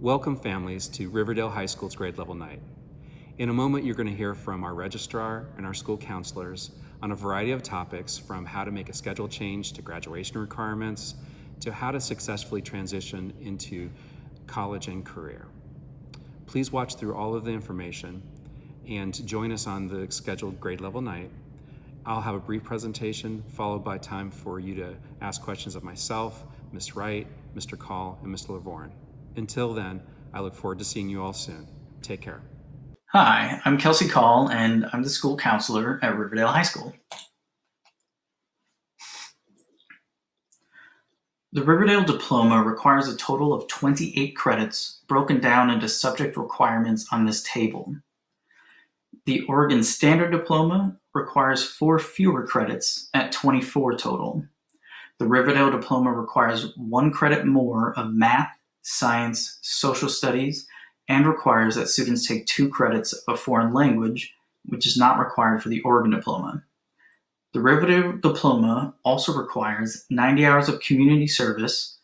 Welcome families to Riverdale High School's grade level night. In a moment, you're going to hear from our registrar and our school counselors on a variety of topics, from how to make a schedule change to graduation requirements to how to successfully transition into college and career. Please watch through all of the information and join us on the scheduled grade level night. I'll have a brief presentation followed by time for you to ask questions of myself, Ms. Wright, Mr. Call, and Mr. Lavorne. Until then, I look forward to seeing you all soon. Take care. Hi, I'm Kelsey Call, and I'm the school counselor at Riverdale High School. The Riverdale Diploma requires a total of 28 credits broken down into subject requirements on this table. The Oregon Standard Diploma requires 4 fewer credits at 24 total. The Riverdale Diploma requires 1 credit more of math, science, social studies, and requires that students take 2 credits of a foreign language, which is not required for the Oregon Diploma. The Riverdale Diploma also requires 90 hours of community service,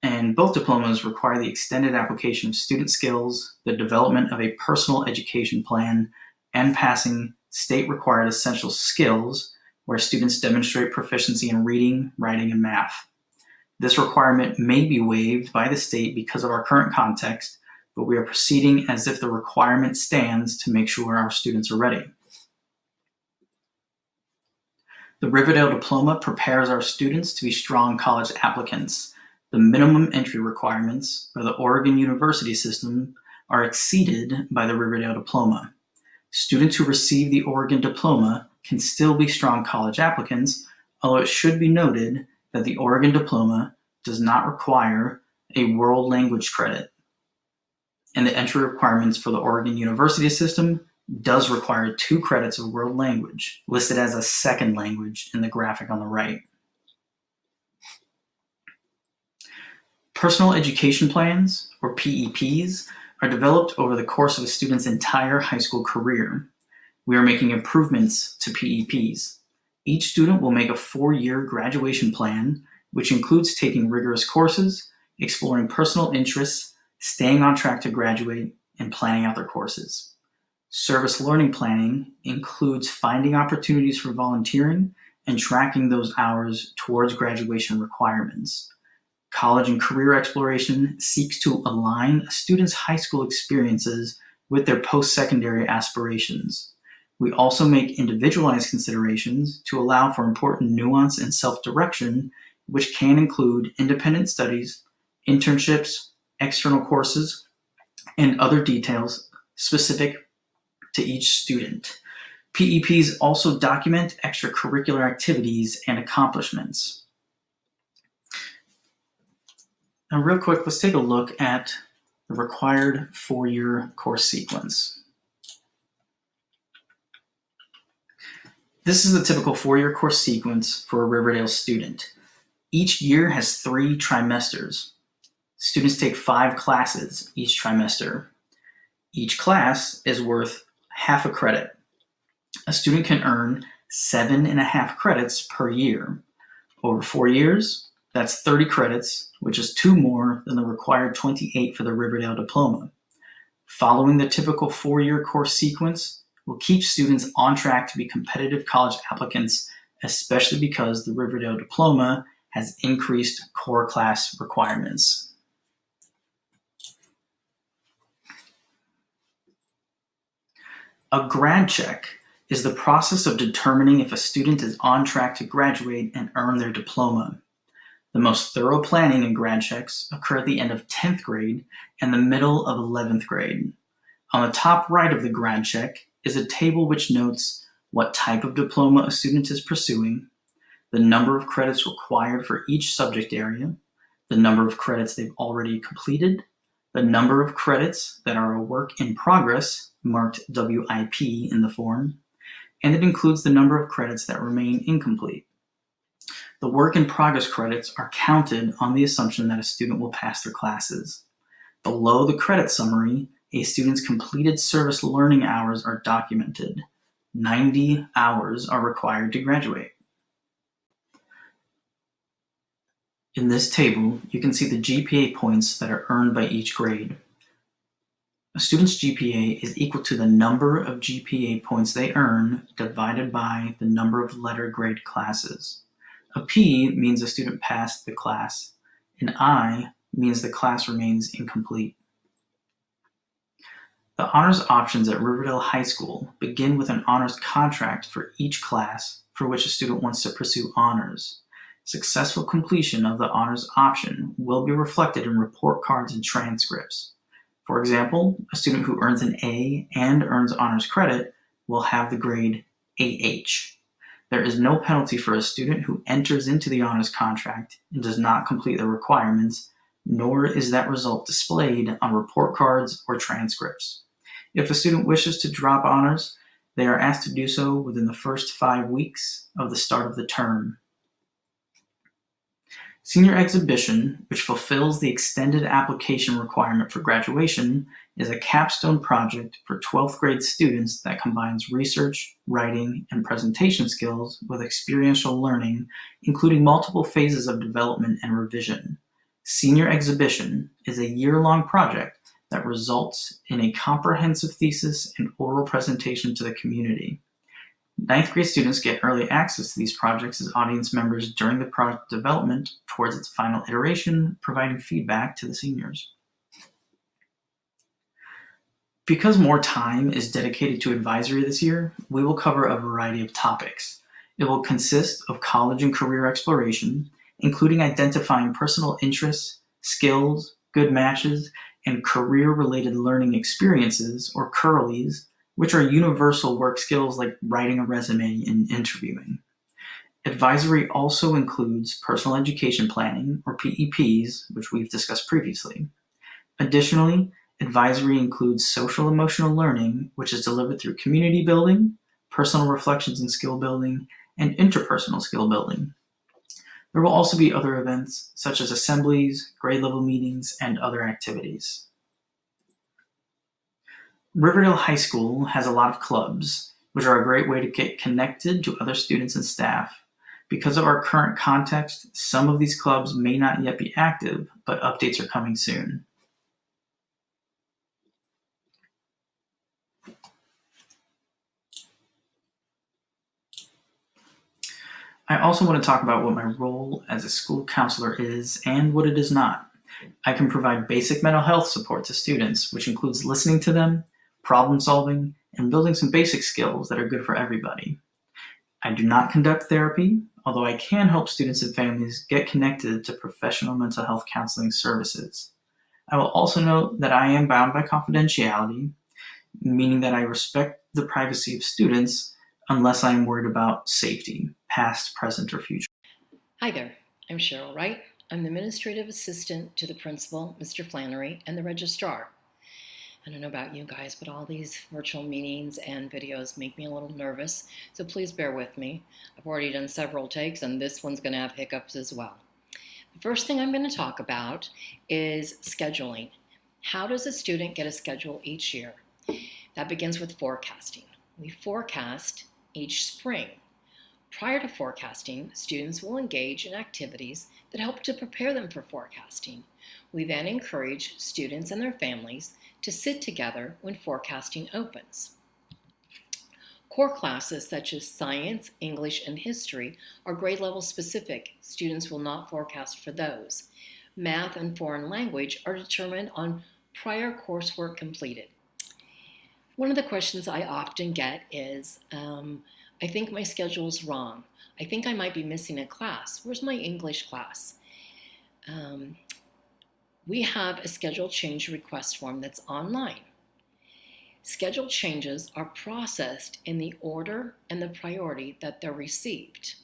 and both diplomas require the extended application of student skills, the development of a personal education plan, and passing state-required essential skills where students demonstrate proficiency in reading, writing, and math. This requirement may be waived by the state because of our current context, but we are proceeding as if the requirement stands to make sure our students are ready. The Riverdale Diploma prepares our students to be strong college applicants. The minimum entry requirements for the Oregon University system are exceeded by the Riverdale Diploma. Students who receive the Oregon Diploma can still be strong college applicants, although it should be noted that the Oregon Diploma does not require a world language credit, and the entry requirements for the Oregon University system does require 2 credits of world language, listed as a second language in the graphic on the right. Personal education plans, or PEPs, are developed over the course of a student's entire high school career. We are making improvements to PEPs. Each student will make a 4-year graduation plan, which includes taking rigorous courses, exploring personal interests, staying on track to graduate, and planning out their courses. Service learning planning includes finding opportunities for volunteering and tracking those hours towards graduation requirements. College and career exploration seeks to align a student's high school experiences with their post-secondary aspirations. We also make individualized considerations to allow for important nuance and self-direction, which can include independent studies, internships, external courses, and other details specific to each student. PEPs also document extracurricular activities and accomplishments. Now, real quick, let's take a look at the required 4-year course sequence. This is the typical 4-year course sequence for a Riverdale student. Each year has 3 trimesters. Students take 5 classes each trimester. Each class is worth half a credit. A student can earn 7.5 credits per year. Over 4 years, that's 30 credits, which is 2 more than the required 28 for the Riverdale Diploma. Following the typical 4-year course sequence will keep students on track to be competitive college applicants, especially because the Riverdale Diploma has increased core class requirements. A grad check is the process of determining if a student is on track to graduate and earn their diploma. The most thorough planning and grad checks occur at the end of 10th grade and the middle of 11th grade. On the top right of the grad check is a table which notes what type of diploma a student is pursuing, the number of credits required for each subject area, the number of credits they've already completed, the number of credits that are a work in progress, marked WIP in the form, and it includes the number of credits that remain incomplete. The work in progress credits are counted on the assumption that a student will pass their classes. Below the credit summary, a student's completed service learning hours are documented. 90 hours are required to graduate. In this table, you can see the GPA points that are earned by each grade. A student's GPA is equal to the number of GPA points they earn divided by the number of letter grade classes. A P means a student passed the class. An I means the class remains incomplete. The honors options at Riverdale High School begin with an honors contract for each class for which a student wants to pursue honors. Successful completion of the honors option will be reflected in report cards and transcripts. For example, a student who earns an A and earns honors credit will have the grade AH. There is no penalty for a student who enters into the honors contract and does not complete the requirements, nor is that result displayed on report cards or transcripts. If a student wishes to drop honors, they are asked to do so within the first 5 weeks of the start of the term. Senior Exhibition, which fulfills the extended application requirement for graduation, is a capstone project for 12th grade students that combines research, writing, and presentation skills with experiential learning, including multiple phases of development and revision. Senior Exhibition is a year-long project that results in a comprehensive thesis and oral presentation to the community. Ninth grade students get early access to these projects as audience members during the project development towards its final iteration, providing feedback to the seniors. Because more time is dedicated to advisory this year, we will cover a variety of topics. It will consist of college and career exploration, including identifying personal interests, skills, good matches, and career-related learning experiences, or CURLEs, which are universal work skills like writing a resume and interviewing. Advisory also includes personal education planning, or PEPs, which we've discussed previously. Additionally, advisory includes social emotional learning, which is delivered through community building, personal reflections and skill building, and interpersonal skill building. There will also be other events, such as assemblies, grade level meetings, and other activities. Riverdale High School has a lot of clubs, which are a great way to get connected to other students and staff. Because of our current context, some of these clubs may not yet be active, but updates are coming soon. I also want to talk about what my role as a school counselor is and what it is not. I can provide basic mental health support to students, which includes listening to them, problem solving, and building some basic skills that are good for everybody. I do not conduct therapy, although I can help students and families get connected to professional mental health counseling services. I will also note that I am bound by confidentiality, meaning that I respect the privacy of students unless I am worried about safety, past, present, or future. Hi there, I'm Cheryl Wright. I'm the administrative assistant to the principal, Mr. Flannery, and the registrar. I don't know about you guys, but all these virtual meetings and videos make me a little nervous, so please bear with me. I've already done several takes, and this one's going to have hiccups as well. The first thing I'm going to talk about is scheduling. How does a student get a schedule each year? That begins with forecasting. We forecast each spring. Prior to forecasting, students will engage in activities that help to prepare them for forecasting. We then encourage students and their families to sit together when forecasting opens. Core classes such as science, English, and history are grade level specific. Students will not forecast for those. Math and foreign language are determined on prior coursework completed. One of the questions I often get is, I think my schedule is wrong. I think I might be missing a class. Where's my English class? We have a schedule change request form that's online. Schedule changes are processed in the order and the priority that they're received.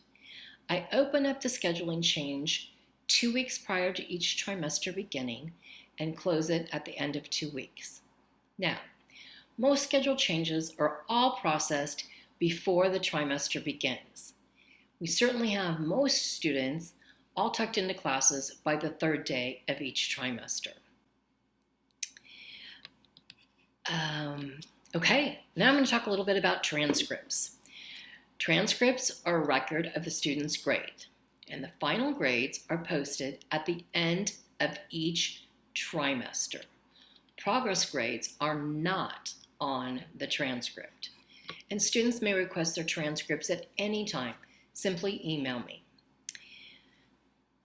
I open up the scheduling change 2 weeks prior to each trimester beginning and close it at the end of 2 weeks. Now, most schedule changes are all processed before the trimester begins. We certainly have most students all tucked into classes by the 3rd day of each trimester. Okay, now I'm going to talk a little bit about transcripts. Transcripts are a record of the student's grade. And the final grades are posted at the end of each trimester. Progress grades are not on the transcript. And students may request their transcripts at any time. Simply email me.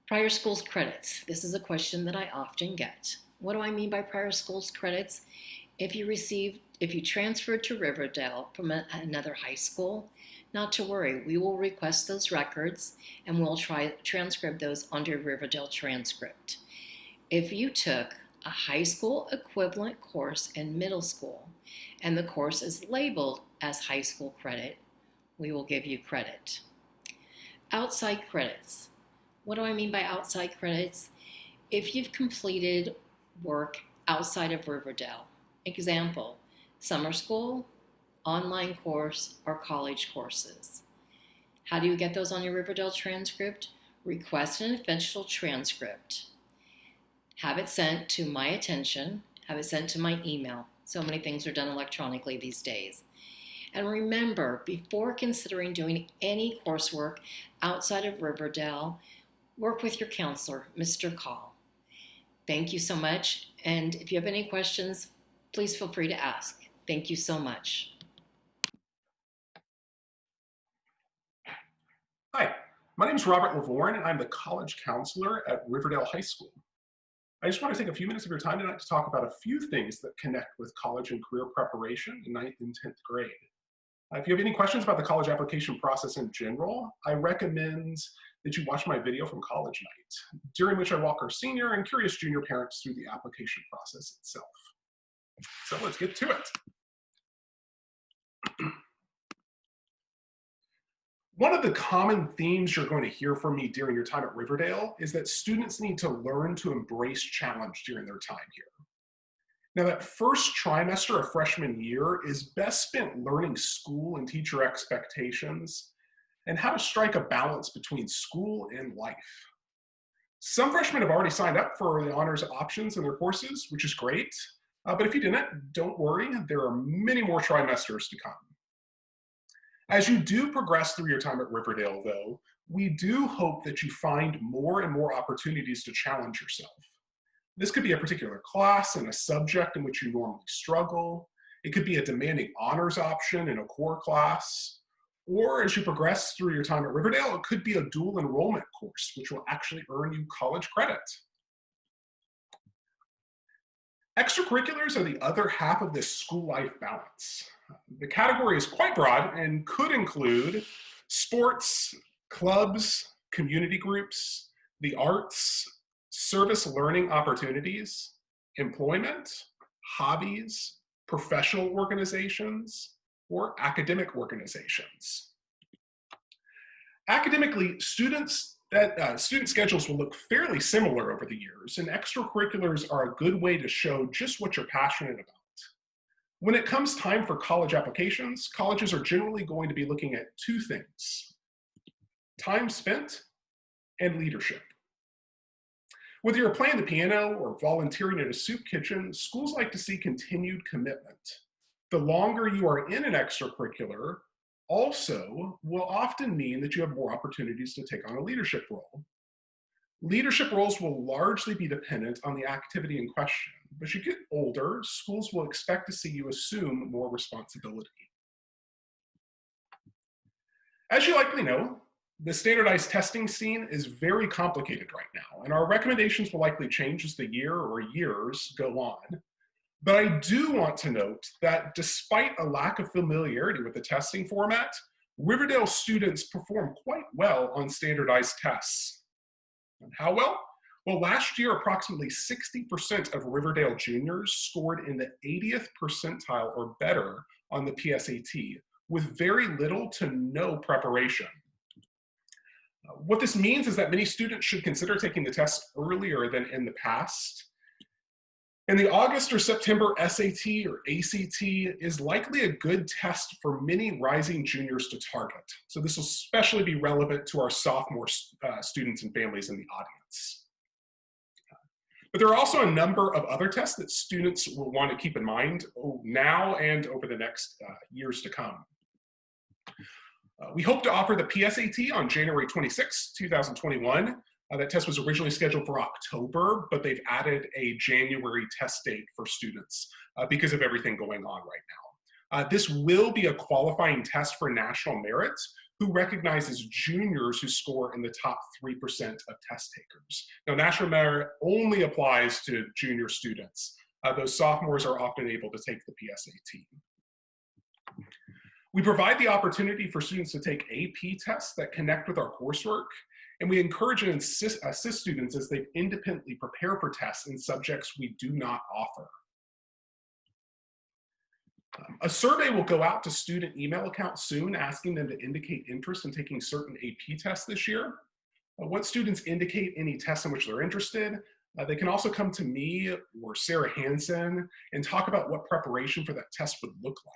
Prior schools credits. This is a question that I often get. What do I mean by prior schools credits? If you transferred to Riverdale from another high school, not to worry, we will request those records and we'll transcribe those onto your Riverdale transcript. If you took a high school equivalent course in middle school and the course is labeled as high school credit, we will give you credit. Outside credits. What do I mean by outside credits? If you've completed work outside of Riverdale, example, summer school, online course, or college courses. How do you get those on your Riverdale transcript? Request an official transcript. Have it sent to my attention, have it sent to my email. So many things are done electronically these days. And remember, before considering doing any coursework outside of Riverdale, work with your counselor, Mr. Call. Thank you so much. And if you have any questions, please feel free to ask. Thank you so much. Hi, my name is Robert Lavorne, and I'm the college counselor at Riverdale High School. I just want to take a few minutes of your time tonight to talk about a few things that connect with college and career preparation in 9th and 10th grade. If you have any questions about the college application process in general, I recommend that you watch my video from College Night, during which I walk our senior and curious junior parents through the application process itself. So let's get to it. One of the common themes you're going to hear from me during your time at Riverdale is that students need to learn to embrace challenge during their time here. Now, that first trimester of freshman year is best spent learning school and teacher expectations and how to strike a balance between school and life. Some freshmen have already signed up for the honors options in their courses, which is great. But if you didn't, don't worry, there are many more trimesters to come. As you do progress through your time at Riverdale, though, we do hope that you find more and more opportunities to challenge yourself. This could be a particular class and a subject in which you normally struggle. It could be a demanding honors option in a core class. Or as you progress through your time at Riverdale, it could be a dual enrollment course, which will actually earn you college credit. Extracurriculars are the other half of this school life balance. The category is quite broad and could include sports, clubs, community groups, the arts, service learning opportunities, employment, hobbies, professional organizations, or academic organizations. Academically, student schedules will look fairly similar over the years, and extracurriculars are a good way to show just what you're passionate about. When it comes time for college applications, colleges are generally going to be looking at two things: time spent and leadership. Whether you're playing the piano or volunteering at a soup kitchen, schools like to see continued commitment. The longer you are in an extracurricular also will often mean that you have more opportunities to take on a leadership role. Leadership roles will largely be dependent on the activity in question. As you get older, schools will expect to see you assume more responsibility. As you likely know, the standardized testing scene is very complicated right now, and our recommendations will likely change as the year or years go on. But I do want to note that despite a lack of familiarity with the testing format, Riverdale students perform quite well on standardized tests. And how well? Well, last year, approximately 60% of Riverdale juniors scored in the 80th percentile or better on the PSAT, with very little to no preparation. What this means is that many students should consider taking the test earlier than in the past. And the August or September SAT or ACT is likely a good test for many rising juniors to target. So this will especially be relevant to our sophomore students and families in the audience. But there are also a number of other tests that students will want to keep in mind now and over the next years to come. We hope to offer the PSAT on January 26, 2021. That test was originally scheduled for October, but they've added a January test date for students because of everything going on right now. This will be a qualifying test for national merit, who recognizes juniors who score in the top 3% of test takers. Now, national merit only applies to junior students. Those sophomores are often able to take the PSAT. We provide the opportunity for students to take AP tests that connect with our coursework, and we encourage and assist students as they independently prepare for tests in subjects we do not offer. A survey will go out to student email accounts soon, asking them to indicate interest in taking certain AP tests this year. Once students indicate any tests in which they're interested, they can also come to me or Sarah Hansen and talk about what preparation for that test would look like.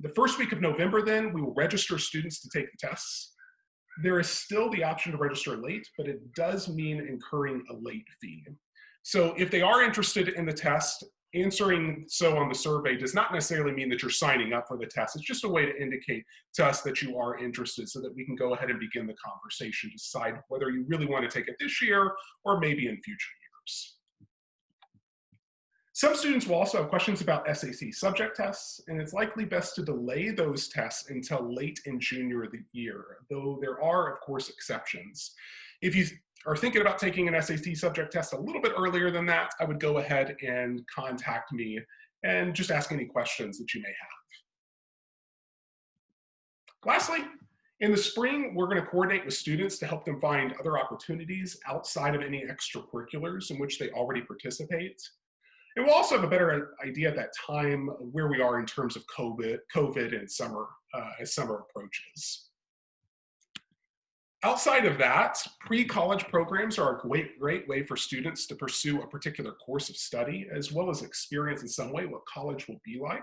The first week of November, then, we will register students to take the tests. There is still the option to register late, but it does mean incurring a late fee. So if they are interested in the test, answering so on the survey does not necessarily mean that you're signing up for the test. It's just a way to indicate to us that you are interested so that we can go ahead and begin the conversation, decide whether you really want to take it this year or maybe in future years. Some students will also have questions about SAT subject tests, and it's likely best to delay those tests until late in junior year, though there are, of course, exceptions. If you are thinking about taking an SAT subject test a little bit earlier than that, I would go ahead and contact me and just ask any questions that you may have. Lastly, in the spring, we're going to coordinate with students to help them find other opportunities outside of any extracurriculars in which they already participate. And we'll also have a better idea at that time where we are in terms of COVID and summer as summer approaches. Outside of that, pre-college programs are a great way for students to pursue a particular course of study, as well as experience in some way what college will be like.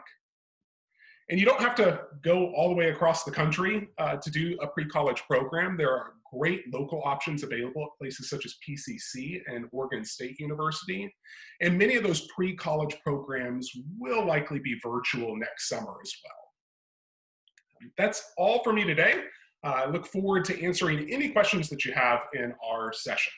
And you don't have to go all the way across the country to do a pre-college program. There are great local options available at places such as PCC and Oregon State University. And many of those pre-college programs will likely be virtual next summer as well. That's all for me today. I look forward to answering any questions that you have in our session.